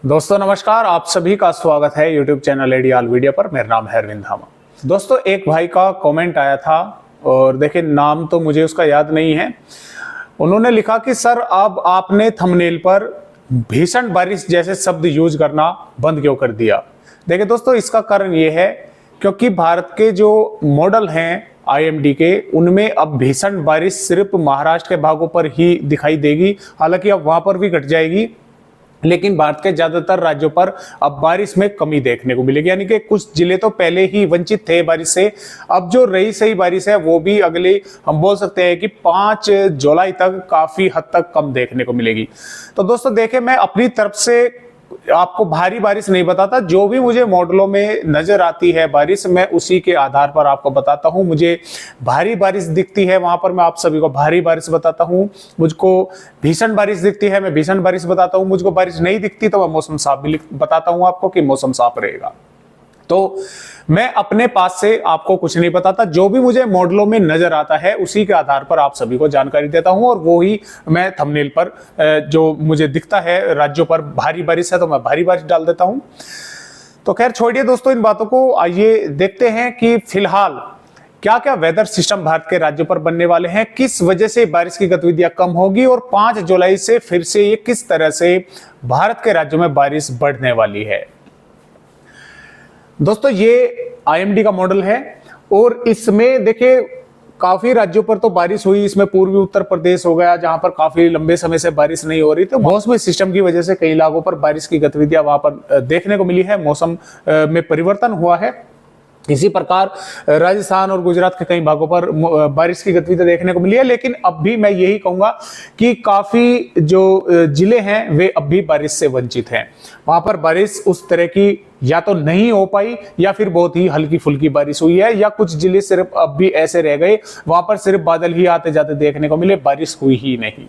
दोस्तों नमस्कार, आप सभी का स्वागत है यूट्यूब चैनल एडीआल वीडियो पर। मेरा नाम है अरविंद धामा। दोस्तों एक भाई का कमेंट आया था और देखिए नाम तो मुझे उसका याद नहीं है। उन्होंने लिखा कि सर अब आपने थंबनेल पर भीषण बारिश जैसे शब्द यूज करना बंद क्यों कर दिया। देखिए दोस्तों इसका कारण ये है क्योंकि भारत के जो मॉडल हैं IMD के, उनमें अब भीषण बारिश सिर्फ महाराष्ट्र के भागों पर ही दिखाई देगी। हालांकि अब वहां पर भी घट जाएगी, लेकिन भारत के ज्यादातर राज्यों पर अब बारिश में कमी देखने को मिलेगी। यानी कि कुछ जिले तो पहले ही वंचित थे बारिश से। अब जो रही सही बारिश है वो भी अगले हम बोल सकते हैं कि 5 जुलाई तक काफी हद तक कम देखने को मिलेगी। तो दोस्तों देखें, मैं अपनी तरफ से आपको भारी बारिश नहीं बताता, जो भी मुझे मॉडलों में नजर आती है बारिश, मैं उसी के आधार पर आपको बताता हूं। मुझे भारी बारिश दिखती है वहां पर मैं आप सभी को भारी बारिश बताता हूं, मुझको भीषण बारिश दिखती है मैं भीषण बारिश बताता हूं, मुझको बारिश नहीं दिखती तो मैं मौसम साफ भी बताता हूं आपको कि मौसम साफ रहेगा। तो मैं अपने पास से आपको कुछ नहीं बताता, जो भी मुझे मॉडलों में नजर आता है उसी के आधार पर आप सभी को जानकारी देता हूं और वो ही मैं थंबनेल पर जो मुझे दिखता है राज्यों पर भारी बारिश है तो मैं भारी बारिश डाल देता हूं। तो खैर छोड़िए दोस्तों इन बातों को, आइए देखते हैं कि फिलहाल क्या क्या वेदर सिस्टम भारत के राज्यों पर बनने वाले हैं, किस वजह से बारिश की गतिविधियां कम होगी और 5 जुलाई से फिर से ये किस तरह से भारत के राज्यों में बारिश बढ़ने वाली है। दोस्तों ये IMD का मॉडल है और इसमें देखिए काफी राज्यों पर तो बारिश हुई। इसमें पूर्वी उत्तर प्रदेश हो गया जहां पर काफी लंबे समय से बारिश नहीं हो रही, तो मौसमी सिस्टम की वजह से कई इलाकों पर बारिश की गतिविधियां वहां पर देखने को मिली है, मौसम में परिवर्तन हुआ है। इसी प्रकार राजस्थान और गुजरात के कई भागों पर बारिश की गतिविधि देखने को मिली है। लेकिन अब भी मैं यही कहूंगा कि काफी जो जिले हैं वे अब भी बारिश से वंचित हैं। वहां पर बारिश उस तरह की या तो नहीं हो पाई या फिर बहुत ही हल्की फुल्की बारिश हुई है, या कुछ जिले सिर्फ अब भी ऐसे रह गए वहां पर सिर्फ बादल ही आते जाते देखने को मिले, बारिश हुई ही नहीं।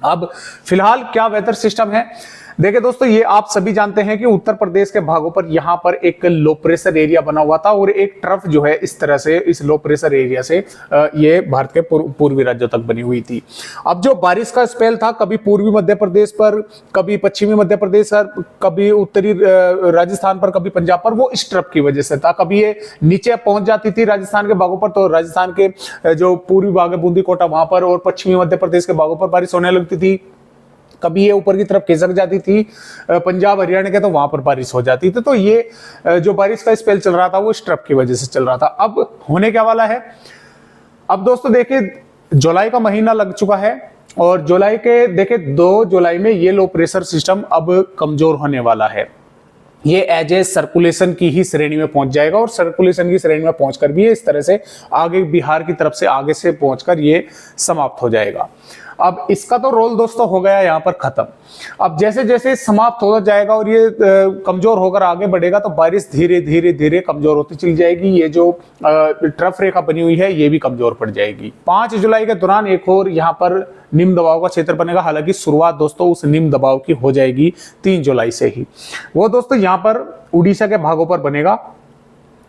अब फिलहाल क्या वेदर सिस्टम है, देखिए दोस्तों ये आप सभी जानते हैं कि उत्तर प्रदेश के भागों पर यहां पर एक लो प्रेशर एरिया बना हुआ था और एक ट्रफ जो है इस तरह से इस लो प्रेशर एरिया से ये भारत के पूर्वी राज्यों तक बनी हुई थी। अब जो बारिश का स्पेल था, कभी पूर्वी मध्य प्रदेश पर, कभी पश्चिमी मध्य प्रदेश पर, कभी उत्तरी राजस्थान पर, कभी पंजाब पर, वो इस ट्रफ की वजह से था। कभी ये नीचे पहुंच जाती थी राजस्थान के भागों पर, तो राजस्थान के जो पूर्वी भाग है बूंदी कोटा वहां पर और पश्चिमी मध्य प्रदेश के भागों पर बारिश होने लगती थी। कभी ये ऊपर की तरफ खिसक जाती थी पंजाब हरियाणा के, तो वहां पर बारिश हो जाती थी। तो ये जो बारिश का स्पेल चल रहा था वो स्ट्रप की वजह से चल रहा था। अब होने क्या वाला है, अब दोस्तों देखिए जुलाई का महीना लग चुका है और जुलाई के देखिए 2 जुलाई में ये लो प्रेशर सिस्टम अब कमजोर होने वाला है। ये एज ए सर्कुलेशन की ही श्रेणी में पहुंच जाएगा और सर्कुलेशन की श्रेणी में पहुंचकर भी इस तरह से आगे बिहार की तरफ से आगे से पहुंचकर ये समाप्त हो जाएगा। अब इसका तो रोल दोस्तों हो गया यहाँ पर खत्म। अब जैसे जैसे समाप्त होता जाएगा और ये कमजोर होकर आगे बढ़ेगा तो बारिश धीरे धीरे धीरे कमजोर होती चली जाएगी। ये जो ट्रफ रेखा बनी हुई है ये भी कमजोर पड़ जाएगी। 5 जुलाई के दौरान एक और यहाँ पर निम्न दबाव का क्षेत्र बनेगा। हालांकि शुरुआत दोस्तों उस निम्न दबाव की हो जाएगी 3 जुलाई से ही। वो दोस्तों यहाँ पर उड़ीसा के भागों पर बनेगा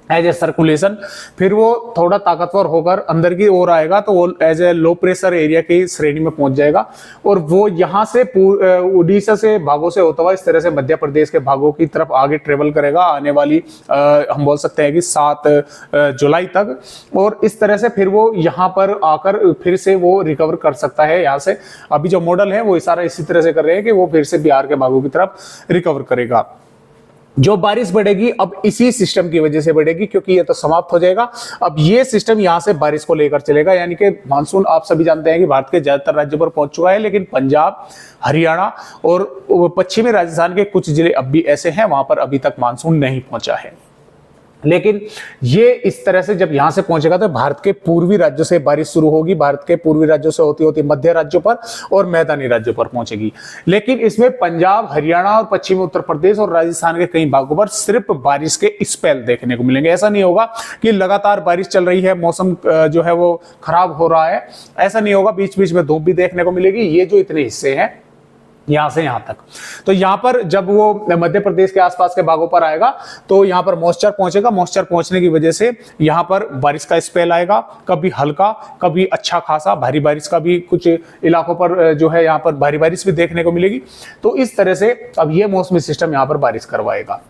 एज ए सर्कुलेशन, फिर वो थोड़ा ताकतवर होकर अंदर की ओर आएगा तो वो as a low pressure area की श्रेणी में पहुंच जाएगा और वो यहाँ से उड़ीसा से भागों से होता हुआ इस तरह से मध्य प्रदेश के भागों की तरफ आगे ट्रेवल करेगा आने वाली हम बोल सकते हैं कि 7 जुलाई तक। और इस तरह से फिर वो यहाँ पर आकर फिर से वो रिकवर कर सकता है। यहाँ से अभी जो मॉडल है वो इशारा इसी तरह से कर रहे हैं कि वो फिर से बिहार के भागों की तरफ रिकवर करेगा। जो बारिश बढ़ेगी अब इसी सिस्टम की वजह से बढ़ेगी क्योंकि ये तो समाप्त हो जाएगा। अब ये सिस्टम यहां से बारिश को लेकर चलेगा, यानी कि मानसून आप सभी जानते हैं कि भारत के ज्यादातर राज्यों पर पहुंच चुका है, लेकिन पंजाब हरियाणा और पश्चिमी राजस्थान के कुछ जिले अब भी ऐसे हैं वहां पर अभी तक मानसून नहीं पहुंचा है। लेकिन ये इस तरह से जब यहां से पहुंचेगा तो भारत के पूर्वी राज्यों से बारिश शुरू होगी, भारत के पूर्वी राज्यों से होती होती मध्य राज्यों पर और मैदानी राज्यों पर पहुंचेगी। लेकिन इसमें पंजाब हरियाणा और पश्चिमी उत्तर प्रदेश और राजस्थान के कई भागों पर सिर्फ बारिश के स्पेल देखने को मिलेंगे। ऐसा नहीं होगा कि लगातार बारिश चल रही है, मौसम जो है वो खराब हो रहा है, ऐसा नहीं होगा। बीच बीच में धूप भी देखने को मिलेगी। ये जो इतने हिस्से हैं यहां से यहां तक। तो यहां पर जब वो मध्य प्रदेश के आसपास के भागों पर आएगा तो यहां पर मॉइस्चर पहुंचेगा, मॉइस्चर पहुंचने की वजह से यहां पर बारिश का स्पेल आएगा, कभी हल्का कभी अच्छा खासा भारी बारिश का भी कुछ इलाकों पर जो है यहां पर भारी बारिश भी देखने को मिलेगी। तो इस तरह से अब ये मौसमी सिस्टम यहां पर बारिश करवाएगा।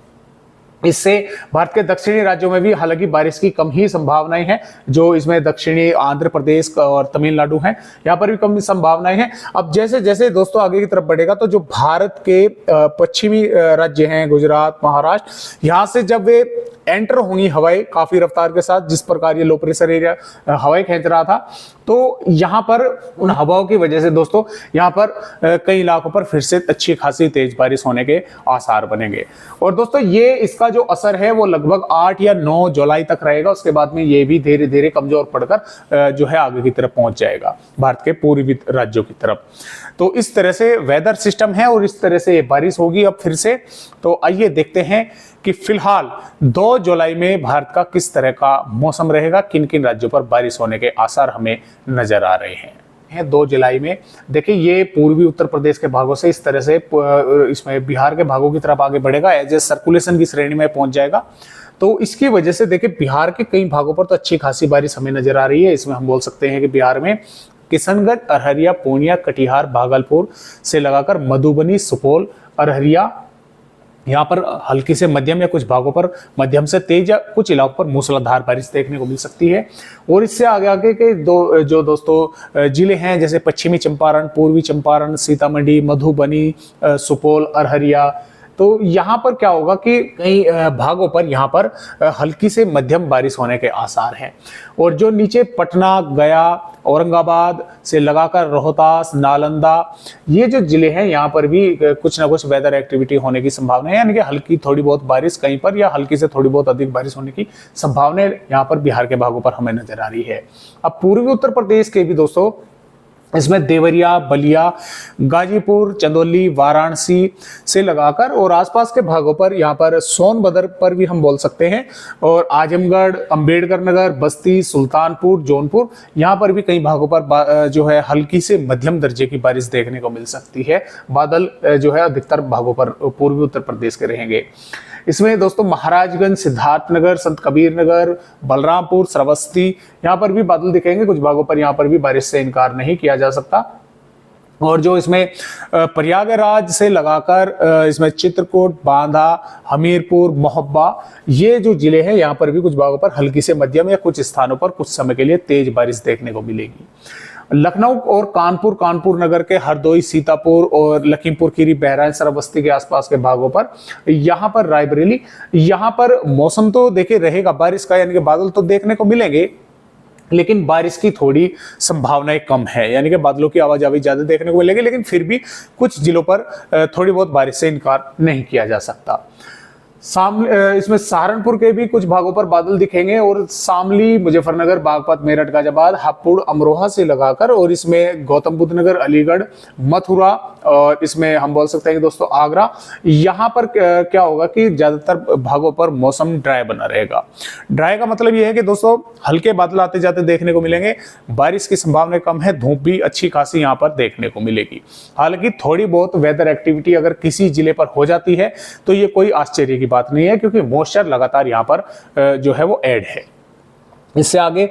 इससे भारत के दक्षिणी राज्यों में भी हालांकि बारिश की कम ही संभावनाएं हैं, जो इसमें दक्षिणी आंध्र प्रदेश और तमिलनाडु हैं, यहाँ पर भी कम संभावनाएं हैं। अब जैसे जैसे दोस्तों आगे की तरफ बढ़ेगा तो जो भारत के पश्चिमी राज्य हैं, गुजरात, महाराष्ट्र, यहाँ से जब वे एंटर होंगी हवाएं काफी रफ्तार के साथ, जिस प्रकार ये लो प्रेशर एरिया हवाएं खींच रहा था, तो यहाँ पर उन हवाओं की वजह से दोस्तों यहाँ पर कई इलाकों पर फिर से अच्छी खासी तेज बारिश होने के आसार बनेंगे। और दोस्तों ये इसका जो असर है वो लगभग 8 या 9 जुलाई तक रहेगा। उसके बाद में ये भी धीरे धीरे कमजोर पड़कर जो है आगे की तरफ पहुंच जाएगा भारत के पूर्वी राज्यों की तरफ। तो इस तरह से वेदर सिस्टम है और इस तरह से ये बारिश होगी अब फिर से। तो आइए देखते हैं कि फिलहाल 2 जुलाई में भारत का किस तरह का मौसम रहेगा, किन किन राज्यों पर बारिश होने के आसार हमें नजर आ रहे हैं। 2 जुलाई में देखिए ये पूर्वी उत्तर प्रदेश के भागों से इस तरह से इसमें बिहार के भागों की तरफ आगे बढ़ेगा, एज ए सर्कुलेशन की श्रेणी में पहुंच जाएगा। तो इसकी वजह से देखिए बिहार के कई भागों पर तो अच्छी खासी बारिश हमें नजर आ रही है। इसमें हम बोल सकते हैं कि बिहार में किशनगंज, अररिया, पूर्णिया, कटिहार, भागलपुर से लगाकर मधुबनी, सुपौल, अररिया, यहाँ पर हल्की से मध्यम या कुछ भागों पर मध्यम से तेज या कुछ इलाकों पर मूसलाधार बारिश देखने को मिल सकती है। और इससे आगे आगे के जो दोस्तों जिले हैं, जैसे पश्चिमी चंपारण, पूर्वी चंपारण, सीतामढ़ी, मधुबनी, सुपौल, अररिया, तो यहाँ पर क्या होगा कि कई भागों पर यहाँ पर हल्की से मध्यम बारिश होने के आसार हैं। और जो नीचे पटना, गया, औरंगाबाद से लगाकर रोहतास, नालंदा, ये जो जिले हैं यहाँ पर भी कुछ ना कुछ वेदर एक्टिविटी होने की संभावना है, यानी कि हल्की थोड़ी बहुत बारिश कहीं पर या हल्की से थोड़ी बहुत अधिक बारिश होने की संभावना यहाँ पर बिहार के भागों पर हमें नजर आ रही है। अब पूर्वी उत्तर प्रदेश के भी दोस्तों इसमें देवरिया, बलिया, गाजीपुर, चंदौली, वाराणसी से लगाकर और आसपास के भागों पर यहाँ पर सोनभद्र पर भी हम बोल सकते हैं, और आजमगढ़, अंबेडकर नगर, बस्ती, सुल्तानपुर, जौनपुर, यहाँ पर भी कई भागों पर जो है हल्की से मध्यम दर्जे की बारिश देखने को मिल सकती है। बादल जो है अधिकतर भागों पर पूर्वी उत्तर प्रदेश के रहेंगे। इसमें दोस्तों महाराजगंज, सिद्धार्थनगर, संत कबीर नगर, बलरामपुर, श्रावस्ती, यहाँ पर भी बादल दिखेंगे। कुछ भागों पर यहाँ पर भी बारिश से इनकार नहीं किया जा सकता। और जो इसमें प्रयागराज से लगाकर इसमें चित्रकूट, बांदा, हमीरपुर, मोहब्बा, ये जो जिले हैं यहाँ पर भी कुछ भागों पर हल्की से मध्यम या कुछ स्थानों पर कुछ समय के लिए तेज बारिश देखने को मिलेगी। लखनऊ और कानपुर, कानपुर नगर के हरदोई, सीतापुर और लखीमपुर खीरी, बहराइच, श्रावस्ती के आसपास के भागों पर, यहाँ पर रायबरेली, यहाँ पर मौसम तो देखिए रहेगा बारिश का, यानी कि बादल तो देखने को मिलेंगे, लेकिन बारिश की थोड़ी संभावनाएं कम है, यानी कि बादलों की आवाजाही ज्यादा देखने को मिलेगी, लेकिन फिर भी कुछ जिलों पर थोड़ी बहुत बारिश से इनकार नहीं किया जा सकता। इसमें सहारनपुर के भी कुछ भागों पर बादल दिखेंगे और शामली, मुजफ्फरनगर, बागपत, मेरठ, गाजियाबाद, हापुड़, अमरोहा से लगाकर, और इसमें गौतम बुद्ध नगर, अलीगढ़, मथुरा, और इसमें हम बोल सकते हैं कि दोस्तों आगरा, यहाँ पर क्या होगा कि ज्यादातर भागों पर मौसम ड्राई बना रहेगा। ड्राई का मतलब यह है कि दोस्तों हल्के बादल आते जाते देखने को मिलेंगे, बारिश की संभावना कम है, धूप भी अच्छी खासी यहाँ पर देखने को मिलेगी। हालांकि थोड़ी बहुत वेदर एक्टिविटी अगर किसी जिले पर हो जाती है तो ये कोई आश्चर्य की बात नहीं है, क्योंकि मॉइस्चर लगातार यहाँ पर जो है वो ऐड है। इससे आगे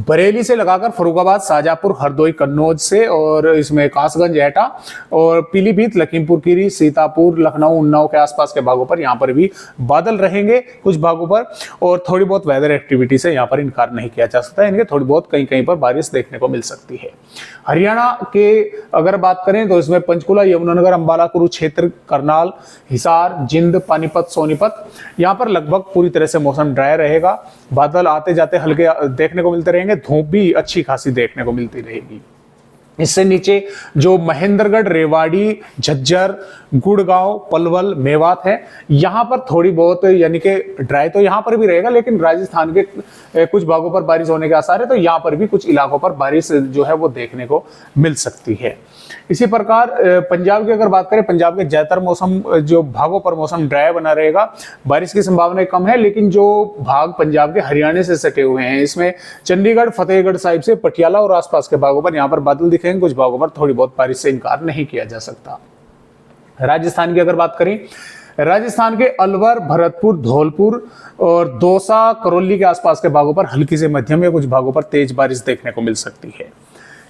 बरेली से लगाकर फर्रुखाबाद, शाहजहांपुर, हरदोई, कन्नौज से, और इसमें कासगंज, एटा और पीलीभीत, लखीमपुर खीरी, सीतापुर, लखनऊ, उन्नाव के आसपास के भागों पर यहाँ पर भी बादल रहेंगे कुछ भागों पर, और थोड़ी बहुत वेदर एक्टिविटी से यहाँ पर इनकार नहीं किया जा सकता है, इनके थोड़ी बहुत कहीं कहीं पर बारिश देखने को मिल सकती है। हरियाणा के अगर बात करें तो इसमें पंचकुला, यमुनानगर, अंबाला, कुरुक्षेत्र, करनाल, हिसार, जिंद, पानीपत, सोनीपत, यहाँ पर लगभग पूरी तरह से मौसम ड्राई रहेगा। बादल आते जाते हल्के देखने को मिलते रहेंगे, धूप भी अच्छी खासी देखने को मिलती रहेगी। इससे नीचे जो महेंद्रगढ़, रेवाड़ी, झज्जर, गुड़गांव, पलवल, मेवात है, यहाँ पर थोड़ी बहुत यानी कि ड्राई तो यहाँ पर भी रहेगा, लेकिन राजस्थान के कुछ भागों पर बारिश होने के आसार है, तो यहाँ पर भी कुछ इलाकों पर बारिश जो है वो देखने को मिल सकती है। इसी प्रकार पंजाब की अगर बात करें, पंजाब के ज्यादातर मौसम जो भागों पर मौसम ड्राई बना रहेगा, बारिश की संभावना कम है, लेकिन जो भाग पंजाब के हरियाणा से सटे हुए हैं, इसमें चंडीगढ़, फतेहगढ़ साहिब से पटियाला और आसपास के भागों पर यहाँ पर बादल दिखेंगे, कुछ भागों पर थोड़ी बहुत बारिश से इनकार नहीं किया जा सकता। राजस्थान की अगर बात करें, राजस्थान के अलवर, भरतपुर, धौलपुर और दौसा, करौली के आसपास के भागों पर हल्की से मध्यम या कुछ भागों पर तेज बारिश देखने को मिल सकती है।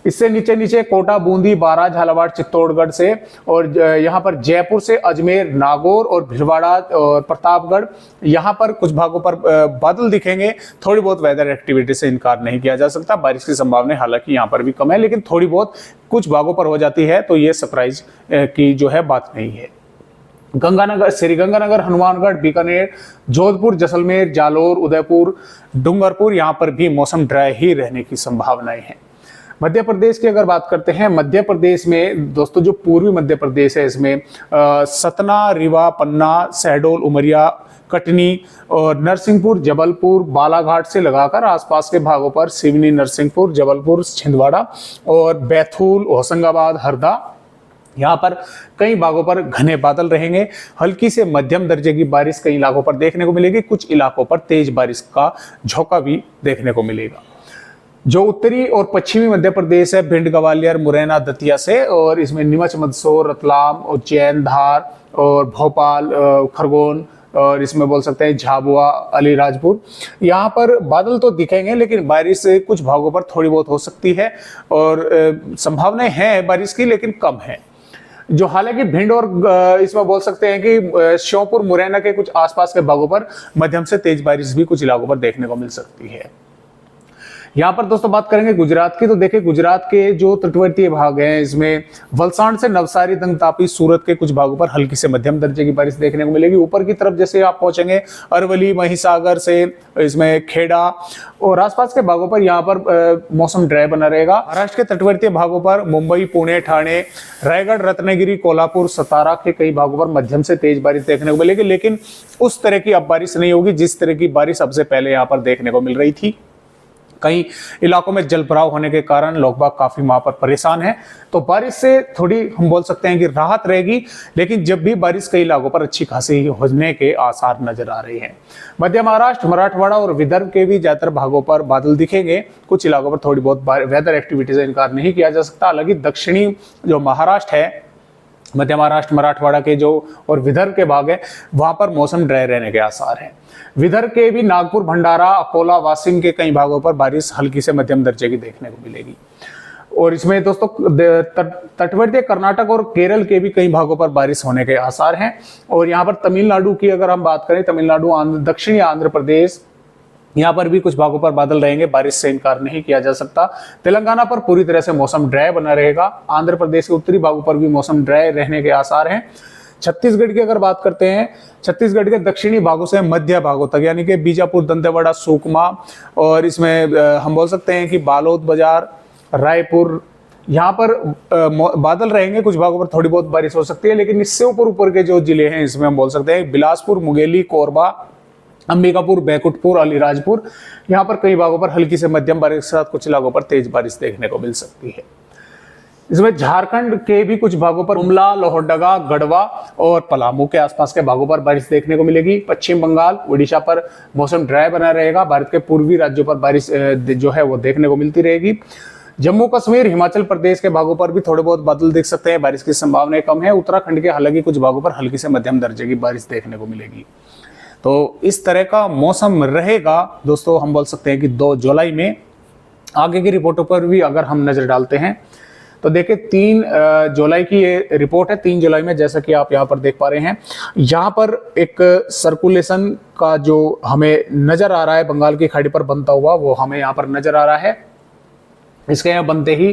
इससे नीचे नीचे कोटा, बूंदी, बारां, झालावाड़, चित्तौड़गढ़ से और यहाँ पर जयपुर से अजमेर, नागौर और भिलवाड़ा और प्रतापगढ़, यहाँ पर कुछ भागों पर बादल दिखेंगे। थोड़ी बहुत वेदर एक्टिविटी से इनकार नहीं किया जा सकता। बारिश की संभावना हालांकि यहाँ पर भी कम है, लेकिन थोड़ी बहुत कुछ भागों पर हो जाती है, तो ये सरप्राइज की जो है बात नहीं है। गंगानगर, श्रीगंगानगर, हनुमानगढ़, बीकानेर, जोधपुर, जैसलमेर, जालोर, उदयपुर, डूंगरपुर, यहाँ पर भी मौसम ड्राई ही रहने की संभावनाएं हैं। मध्य प्रदेश की अगर बात करते हैं, मध्य प्रदेश में दोस्तों जो पूर्वी मध्य प्रदेश है, इसमें सतना, रीवा, पन्ना, शहडोल, उमरिया, कटनी और नरसिंहपुर, जबलपुर, बालाघाट से लगाकर आसपास के भागों पर सिवनी, नरसिंहपुर, जबलपुर, छिंदवाड़ा और बैतूल, होशंगाबाद, हरदा, यहाँ पर कई भागों पर घने बादल रहेंगे। हल्की से मध्यम दर्जे की बारिश कई इलाकों पर देखने को मिलेगी। कुछ इलाकों पर तेज बारिश का झोंका भी देखने को मिलेगा। जो उत्तरी और पश्चिमी मध्य प्रदेश है, भिंड, ग्वालियर, मुरैना, दतिया से, और इसमें नीमच, मंदसौर, रतलाम, उज्जैन, धार और भोपाल, खरगोन और इसमें बोल सकते हैं झाबुआ, अलीराजपुर, यहाँ पर बादल तो दिखेंगे, लेकिन बारिश कुछ भागों पर थोड़ी बहुत हो सकती है और संभावनाएं हैं बारिश की, लेकिन कम है। जो हालांकि भिंड और इसमें बोल सकते हैं कि श्योपुर, मुरैना के कुछ आसपास के भागों पर मध्यम से तेज बारिश भी कुछ इलाकों पर देखने को मिल सकती है। यहाँ पर दोस्तों बात करेंगे गुजरात की, तो देखिए गुजरात के जो तटवर्तीय भाग हैं, इसमें वलसाड से नवसारी, दंग, तापी, सूरत के कुछ भागों पर हल्की से मध्यम दर्जे की बारिश देखने को मिलेगी। ऊपर की तरफ जैसे आप पहुंचेंगे अरवली, महिसागर से इसमें खेड़ा और आसपास के भागों पर यहाँ पर मौसम ड्राई बना रहेगा। महाराष्ट्र के तटवर्तीय भागों पर मुंबई, पुणे, ठाणे, रायगढ़, रत्नागिरी, कोल्हापुर, सतारा के कई भागों पर मध्यम से तेज बारिश देखने को मिलेगी, लेकिन उस तरह की अब बारिश नहीं होगी जिस तरह की बारिश सबसे पहले यहाँ पर देखने को मिल रही थी। कई इलाकों में जल भराव होने के कारण लोग बाग काफी वहां पर परेशान हैं, तो बारिश से थोड़ी हम बोल सकते हैं कि राहत रहेगी, लेकिन जब भी बारिश कई इलाकों पर अच्छी खासी होने के आसार नजर आ रहे हैं। मध्य महाराष्ट्र, मराठवाड़ा और विदर्भ के भी ज्यादातर भागों पर बादल दिखेंगे। कुछ इलाकों पर थोड़ी बहुत वेदर एक्टिविटी से इनकार नहीं किया जा सकता। हालांकि दक्षिणी जो महाराष्ट्र है, मध्य महाराष्ट्र, मराठवाड़ा के जो और विदर्भ के भाग है, वहां पर मौसम ड्राई रहने के आसार हैं। विदर्भ के भी नागपुर, भंडारा, अकोला, वाशिम के कई भागों पर बारिश हल्की से मध्यम दर्जे की देखने को मिलेगी। और इसमें दोस्तों तटवर्तीय कर्नाटक और केरल के भी कई भागों पर बारिश होने के आसार हैं। और यहाँ पर तमिलनाडु की अगर हम बात करें, तमिलनाडु, दक्षिणी आंध्र प्रदेश, यहाँ पर भी कुछ भागों पर बादल रहेंगे, बारिश से इनकार नहीं किया जा सकता। तेलंगाना पर पूरी तरह से मौसम ड्राई बना रहेगा। आंध्र प्रदेश के उत्तरी भागों पर भी मौसम ड्राई रहने के आसार हैं। छत्तीसगढ़ की अगर बात करते हैं, छत्तीसगढ़ के दक्षिणी भागों से मध्य भागों तक, यानी कि बीजापुर, दंतेवाड़ा, सुकमा और इसमें हम बोल सकते हैं कि बालोद बाजार, रायपुर, यहाँ पर बादल रहेंगे। कुछ भागों पर थोड़ी बहुत बारिश हो सकती है, लेकिन इससे ऊपर के जो जिले हैं, इसमें हम बोल सकते हैं बिलासपुर, मुंगेली, कोरबा, अंबिकापुर, बैकुंठपुर, अलीराजपुर, यहाँ पर कई भागों पर हल्की से मध्यम बारिश के साथ कुछ इलाकों पर तेज बारिश देखने को मिल सकती है। इसमें झारखंड के भी कुछ भागों पर गुमला, लोहरदगा, गढ़वा और पलामू के आसपास के भागों पर बारिश देखने को मिलेगी। पश्चिम बंगाल, उड़ीसा पर मौसम ड्राई बना रहेगा। भारत के पूर्वी राज्यों पर बारिश जो है वो देखने को मिलती रहेगी। जम्मू कश्मीर, हिमाचल प्रदेश के भागों पर भी थोड़े बहुत बादल देख सकते हैं, बारिश की संभावनाएं कम है। उत्तराखंड के हालांकि कुछ भागों पर हल्की से मध्यम दर्जे की बारिश देखने को मिलेगी। तो इस तरह का मौसम रहेगा दोस्तों, हम बोल सकते हैं कि 2 जुलाई में। आगे की रिपोर्टों पर भी अगर हम नजर डालते हैं तो देखिए 3 जुलाई की ये रिपोर्ट है। 3 जुलाई में जैसा कि आप यहाँ पर देख पा रहे हैं, यहाँ पर एक सर्कुलेशन का जो हमें नजर आ रहा है बंगाल की खाड़ी पर बनता हुआ, वो हमें यहाँ पर नजर आ रहा है। इसके यहाँ बनते ही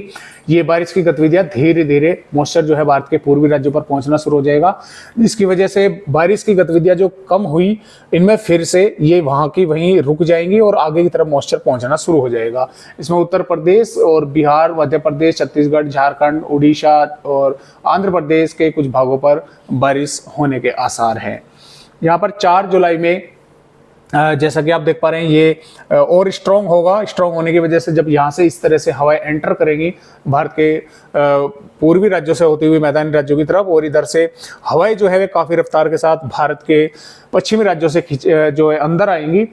ये बारिश की गतिविधियां धीरे धीरे मॉइस्चर जो है भारत के पूर्वी राज्यों पर पहुंचना शुरू हो जाएगा, जिसकी वजह से बारिश की गतिविधियां जो कम हुई, इनमें फिर से ये वहां की वहीं रुक जाएंगी और आगे की तरफ मॉइस्चर पहुंचना शुरू हो जाएगा। इसमें उत्तर प्रदेश और बिहार, मध्य प्रदेश, छत्तीसगढ़, झारखंड, उड़ीसा और आंध्र प्रदेश के कुछ भागों पर बारिश होने के आसार हैं। यहाँ पर 4 जुलाई में जैसा कि आप देख पा रहे हैं ये और स्ट्रॉन्ग होगा। स्ट्रॉन्ग होने की वजह से जब यहाँ से इस तरह से हवाएं एंटर करेंगी भारत के पूर्वी राज्यों से होती हुई मैदानी राज्यों की तरफ, और इधर से हवाएं जो है वे काफ़ी रफ्तार के साथ भारत के पश्चिमी राज्यों से जो है अंदर आएंगी,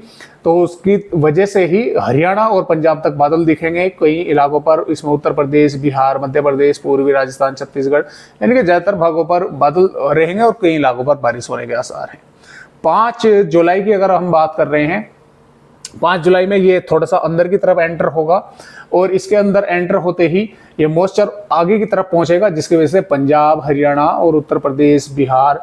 तो उसकी वजह से ही हरियाणा और पंजाब तक बादल दिखेंगे कई इलाकों पर। इसमें उत्तर प्रदेश, बिहार, मध्य प्रदेश, पूर्वी राजस्थान, छत्तीसगढ़ यानी कि ज़्यादातर भागों पर बादल रहेंगे और कई इलाकों पर बारिश होने के आसार हैं। 5 जुलाई की अगर हम बात कर रहे हैं, 5 जुलाई में ये थोड़ा सा अंदर की तरफ एंटर होगा, और इसके अंदर एंटर होते ही ये मॉइस्चर आगे की तरफ पहुंचेगा, जिसकी वजह से पंजाब, हरियाणा और उत्तर प्रदेश, बिहार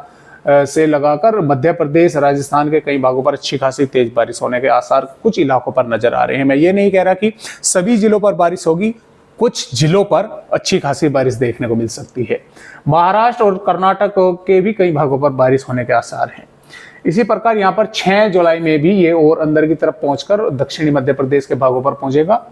से लगाकर मध्य प्रदेश, राजस्थान के कई भागों पर अच्छी खासी तेज बारिश होने के आसार कुछ इलाकों पर नजर आ रहे हैं। मैं ये नहीं कह रहा कि सभी जिलों पर बारिश होगी, कुछ जिलों पर अच्छी खासी बारिश देखने को मिल सकती है। महाराष्ट्र और कर्नाटक के भी कई भागों पर बारिश होने के आसार हैं। इसी प्रकार यहाँ पर 6 जुलाई में भी ये और अंदर की तरफ पहुंचकर दक्षिणी मध्य प्रदेश के भागों पर पहुंचेगा,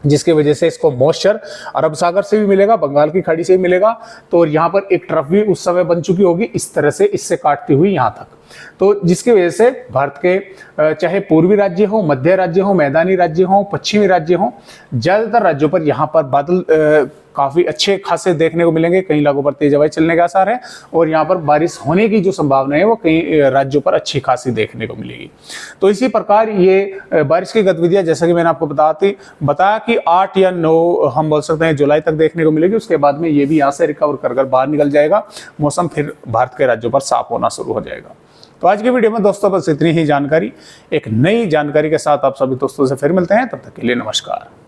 जिसकी वजह से इसको मॉइस्चर अरब सागर से भी मिलेगा, बंगाल की खाड़ी से भी मिलेगा। तो यहाँ पर एक ट्रफ भी उस समय बन चुकी होगी इस तरह से इससे काटती हुई यहाँ तक, तो जिसकी वजह से भारत के चाहे पूर्वी राज्य हो, मध्य राज्य हो, मैदानी राज्य हो, पश्चिमी राज्य हो, ज्यादातर राज्यों पर यहाँ पर बादल काफी अच्छे खासे देखने को मिलेंगे। कई इलाकों पर तेज हवाएं चलने के आसार है, और यहाँ पर बारिश होने की जो संभावना है वो कई राज्यों पर अच्छी खासी देखने को मिलेगी। तो इसी प्रकार ये बारिश की गतिविधियां जैसा कि मैंने आपको बताया कि 8 या 9 हम बोल सकते हैं जुलाई तक देखने को मिलेगी। उसके बाद में ये भी यहाँ से रिकवर कर बाहर निकल जाएगा, मौसम फिर भारत के राज्यों पर साफ होना शुरू हो जाएगा। तो आज की वीडियो में दोस्तों बस इतनी ही जानकारी। एक नई जानकारी के साथ आप सभी दोस्तों से फिर मिलते हैं, तब तक के लिए नमस्कार।